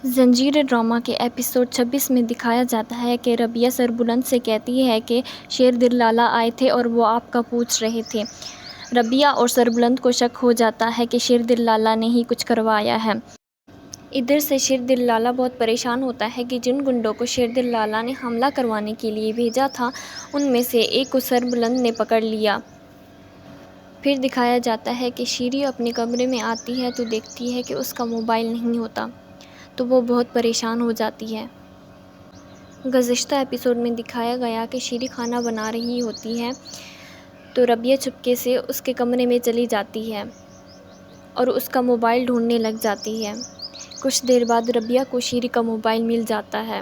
زنجیر ڈرامہ کے ایپیسوڈ 26 میں دکھایا جاتا ہے کہ ربیہ سربلند سے کہتی ہے کہ شیر دل لالا آئے تھے اور وہ آپ کا پوچھ رہے تھے۔ ربیہ اور سربلند کو شک ہو جاتا ہے کہ شیر دل لالا نے ہی کچھ کروایا ہے۔ ادھر سے شیر دل لالا بہت پریشان ہوتا ہے کہ جن گنڈوں کو شیر دل لالا نے حملہ کروانے کے لیے بھیجا تھا ان میں سے ایک کو سربلند نے پکڑ لیا۔ پھر دکھایا جاتا ہے کہ شیری اپنے کمرے میں آتی ہے تو دیکھتی ہے کہ اس کا موبائل نہیں ہوتا تو وہ بہت پریشان ہو جاتی ہے۔ گزشتہ ایپیسوڈ میں دکھایا گیا کہ شیری کھانا بنا رہی ہوتی ہے تو ربیہ چپکے سے اس کے کمرے میں چلی جاتی ہے اور اس کا موبائل ڈھونڈنے لگ جاتی ہے۔ کچھ دیر بعد ربیہ کو شیری کا موبائل مل جاتا ہے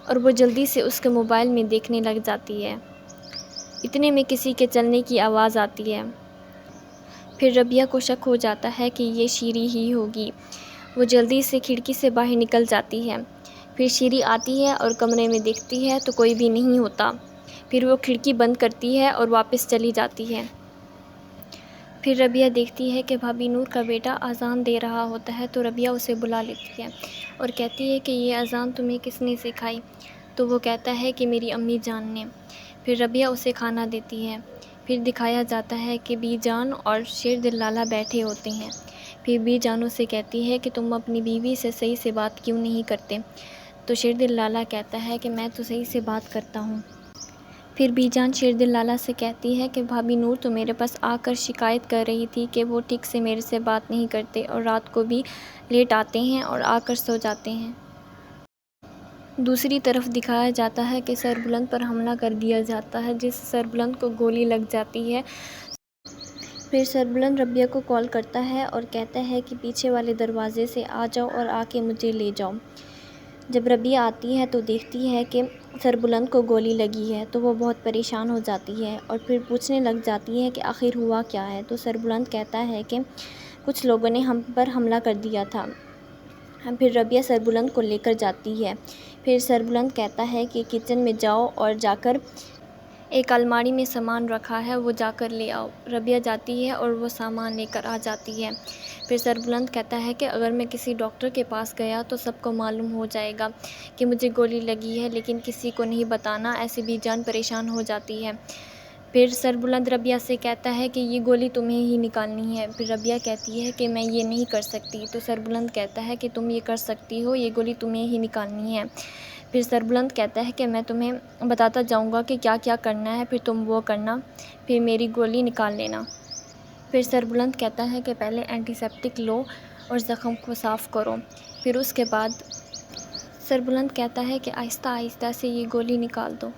اور وہ جلدی سے اس کے موبائل میں دیکھنے لگ جاتی ہے۔ اتنے میں کسی کے چلنے کی آواز آتی ہے۔ پھر ربیہ کو شک ہو جاتا ہے کہ یہ شیری ہی ہوگی۔ وہ جلدی سے کھڑکی سے باہر نکل جاتی ہے۔ پھر شیری آتی ہے اور کمرے میں دیکھتی ہے تو کوئی بھی نہیں ہوتا۔ پھر وہ کھڑکی بند کرتی ہے اور واپس چلی جاتی ہے۔ پھر ربیہ دیکھتی ہے کہ بھابھی نور کا بیٹا اذان دے رہا ہوتا ہے تو ربیہ اسے بلا لیتی ہے اور کہتی ہے کہ یہ اذان تمہیں کس نے سکھائی؟ تو وہ کہتا ہے کہ میری امی جان نے۔ پھر ربیہ اسے کھانا دیتی ہے۔ پھر دکھایا جاتا ہے کہ بی جان اور شیر دل لالا بیٹھے ہوتے ہیں۔ پھر بی جان اسے کہتی ہے کہ تم اپنی بیوی سے صحیح سے بات کیوں نہیں کرتے؟ تو شیر دل لالا کہتا ہے کہ میں تو صحیح سے بات کرتا ہوں۔ پھر بی جان شیر دل لالا سے کہتی ہے کہ بھابھی نور تو میرے پاس آ کر شکایت کر رہی تھی کہ وہ ٹھیک سے میرے سے بات نہیں کرتے اور رات کو بھی لیٹ آتے ہیں اور آ کر سو جاتے ہیں۔ دوسری طرف دکھایا جاتا ہے کہ سربلند پر حملہ کر دیا جاتا ہے جس سے سربلند کو گولی لگ جاتی ہے۔ پھر سربلند ربیہ کو کال کرتا ہے اور کہتا ہے کہ پیچھے والے دروازے سے آ جاؤ اور آ کے مجھے لے جاؤ۔ جب ربیہ آتی ہے تو دیکھتی ہے کہ سربلند کو گولی لگی ہے تو وہ بہت پریشان ہو جاتی ہے اور پھر پوچھنے لگ جاتی ہے کہ آخر ہوا کیا ہے؟ تو سربلند کہتا ہے کہ کچھ لوگوں نے ہم پر حملہ کر دیا تھا۔ پھر ربیہ سربلند کو لے کر جاتی ہے۔ پھر سربلند کہتا ہے کہ کچن میں جاؤ اور جا کر ایک الماری میں سامان رکھا ہے وہ جا کر لے آؤ۔ ربیہ جاتی ہے اور وہ سامان لے کر آ جاتی ہے۔ پھر سربلند کہتا ہے کہ اگر میں کسی ڈاکٹر کے پاس گیا تو سب کو معلوم ہو جائے گا کہ مجھے گولی لگی ہے لیکن کسی کو نہیں بتانا، ایسے بی جان پریشان ہو جاتی ہے۔ پھر سربلند ربیہ سے کہتا ہے کہ یہ گولی تمہیں ہی نکالنی ہے۔ پھر ربیہ کہتی ہے کہ میں یہ نہیں کر سکتی۔ تو سربلند کہتا ہے کہ تم یہ کر سکتی ہو، یہ گولی تمہیں ہی نکالنی ہے۔ پھر سربلند کہتا ہے کہ میں تمہیں بتاتا جاؤں گا کہ کیا کیا کرنا ہے، پھر تم وہ کرنا، پھر میری گولی نکال لینا۔ پھر سربلند کہتا ہے کہ پہلے اینٹی سیپٹک لو اور زخم کو صاف کرو، پھر اس کے بعد سربلند کہتا ہے کہ آہستہ آہستہ سے یہ گولی نکال دو۔